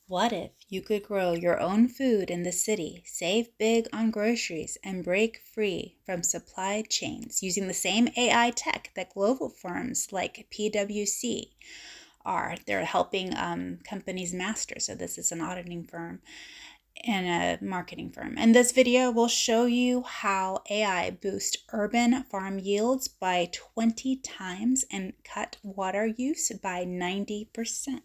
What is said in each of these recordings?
What if you could grow your own food in the city, save big on groceries, and break free from supply chains using the same AI tech that global firms like PwC are? They're helping companies master. So, this is an auditing firm and a marketing firm. And this video will show you how AI boosts urban farm yields by 20 times and cut water use by 90%.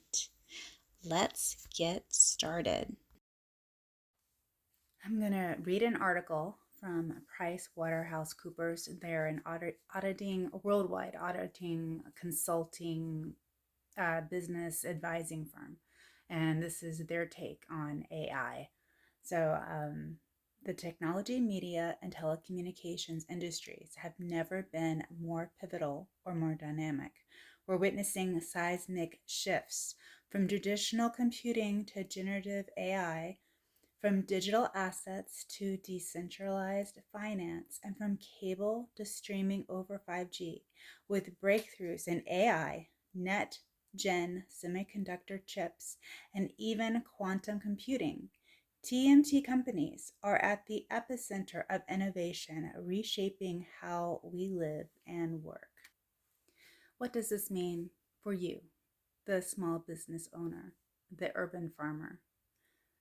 Let's get started. I'm going to read an article from PricewaterhouseCoopers. They're an worldwide auditing, consulting, business advising firm. And this is their take on AI. So, the technology, media, and telecommunications industries have never been more pivotal or more dynamic. We're witnessing seismic shifts from traditional computing to generative AI, from digital assets to decentralized finance, and from cable to streaming over 5G, with breakthroughs in AI, net gen semiconductor chips, and even quantum computing. TMT companies are at the epicenter of innovation, reshaping how we live and work. What does this mean for you, the small business owner, the urban farmer,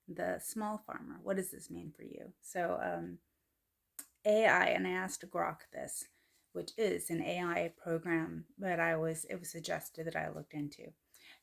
the small farmer? What does this mean for you? So, AI, and I asked Grok this, which is an AI program that it was suggested that I looked into.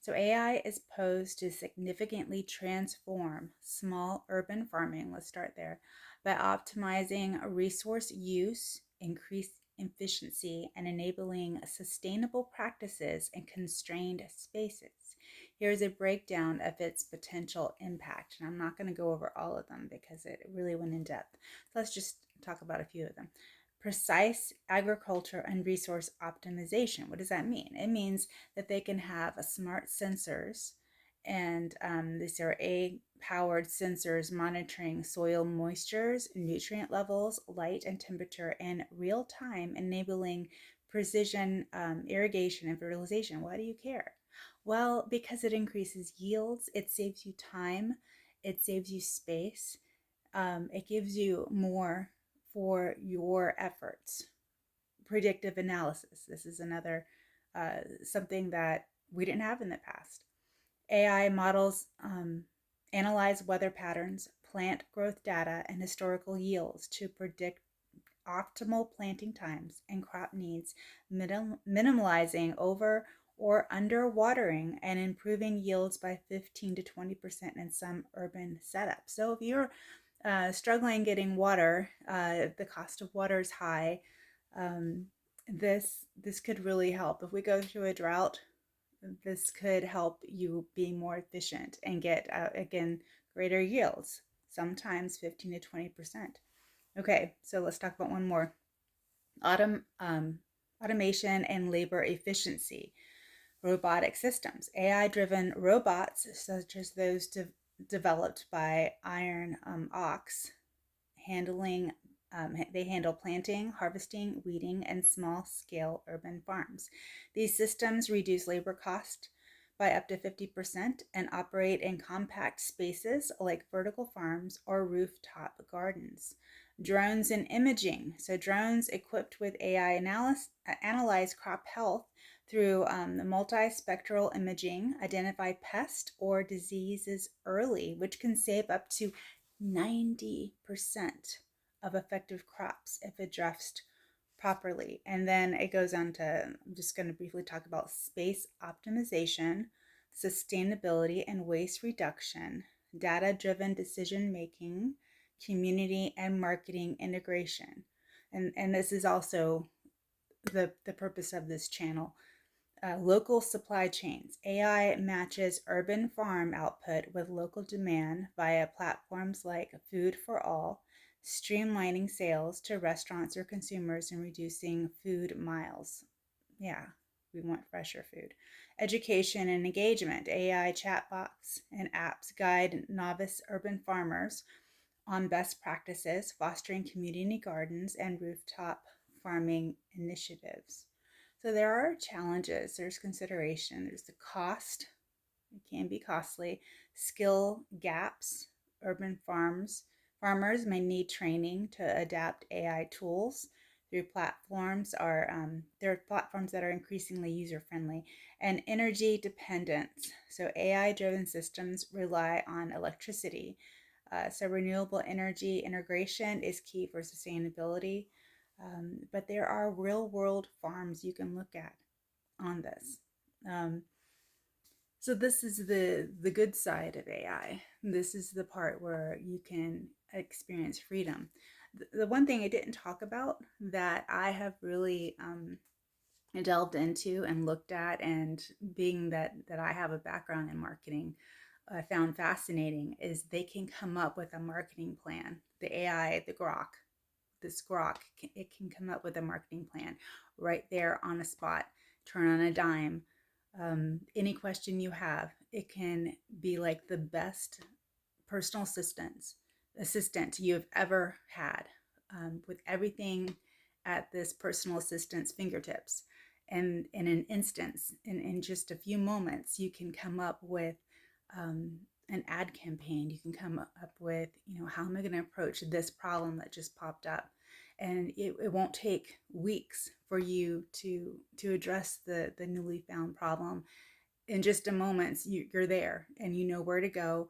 So AI is posed to significantly transform small urban farming, let's start there, by optimizing resource use, increase efficiency, and enabling sustainable practices in constrained spaces. Here's a breakdown of its potential impact. And I'm not going to go over all of them because it really went in depth. So let's just talk about a few of them. Precise agriculture and resource optimization. What does that mean? It means that they can have a smart sensors, and these are A-powered sensors monitoring soil moistures, nutrient levels, light and temperature in real time, enabling precision irrigation and fertilization. Why do you care? Well, because it increases yields, it saves you time, it saves you space, it gives you more for your efforts. Predictive analysis. This is another something that we didn't have in the past. AI models analyze weather patterns, plant growth data, and historical yields to predict optimal planting times and crop needs, minimalizing over or under watering and improving yields by 15 to 20% in some urban setups. So if you're struggling getting water, the cost of water is high. Um, this could really help. If we go through a drought, this could help you be more efficient and get again greater yields, sometimes 15 to 20%. Okay, so let's talk about one more. Automation and labor efficiency. Robotic systems. AI-driven robots, such as those developed by Iron Ox, handling they handle planting, harvesting, weeding, and small-scale urban farms. These systems reduce labor cost by up to 50% and operate in compact spaces like vertical farms or rooftop gardens. Drones and imaging. So drones equipped with AI analyze crop health through the multispectral imaging, identify pests or diseases early, which can save up to 90% of effective crops if addressed properly. And then it goes on to, I'm just going to briefly talk about space optimization, sustainability and waste reduction, data-driven decision making, community and marketing integration. And this is also the purpose of this channel. Local supply chains. AI matches urban farm output with local demand via platforms like Food for All, streamlining sales to restaurants or consumers and reducing food miles. Yeah, we want fresher food. Education and engagement. AI chatbots and apps guide novice urban farmers on best practices, fostering community gardens and rooftop farming initiatives. So there are challenges, there's consideration, there's the cost. It can be costly. Skill gaps. Urban farmers may need training to adapt AI tools through platforms are there are platforms that are increasingly user friendly. And energy dependence. So AI driven systems rely on electricity. So renewable energy integration is key for sustainability. But there are real world farms you can look at on this. Um, so this is the good side of AI. This is the part where you can experience freedom. The one thing I didn't talk about that I have really delved into and looked at, and being that I have a background in marketing, I found fascinating is they can come up with a marketing plan. The AI, this grok, it can come up with a marketing plan right there on a spot, turn on a dime. Any question you have, it can be like the best personal assistant you've ever had, with everything at this personal assistant's fingertips. And in an instance, in just a few moments, you can come up with an ad campaign. You can come up with, how am I going to approach this problem that just popped up? And it won't take weeks for you to address the newly found problem. In just a moment, you're there and you know where to go.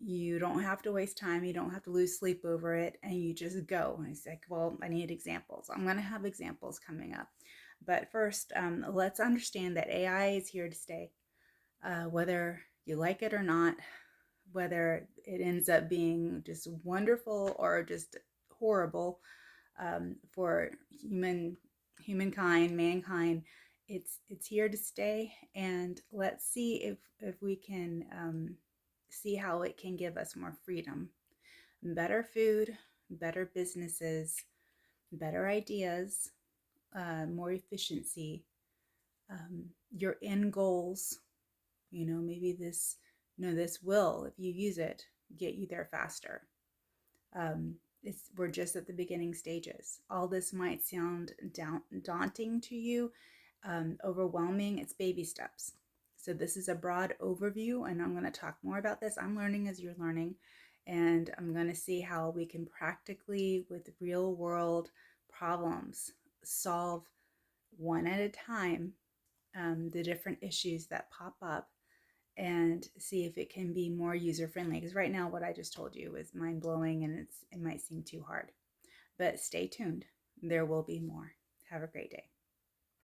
You don't have to waste time. You don't have to lose sleep over it, and you just go. And it's like, well, I need examples. I'm going to have examples coming up. But first, let's understand that AI is here to stay. Whether you like it or not, whether it ends up being just wonderful or just horrible, for mankind, it's here to stay. And let's see if we can see how it can give us more freedom, better food, better businesses, better ideas, more efficiency, your end goals. Maybe this will, if you use it, get you there faster. We're just at the beginning stages. All this might sound daunting to you, overwhelming. It's baby steps. So this is a broad overview, and I'm going to talk more about this. I'm learning as you're learning, and I'm going to see how we can practically, with real world problems, solve one at a time, the different issues that pop up, and see if it can be more user friendly. Because right now, what I just told you is mind blowing, and it might seem too hard. But stay tuned. There will be more. Have a great day.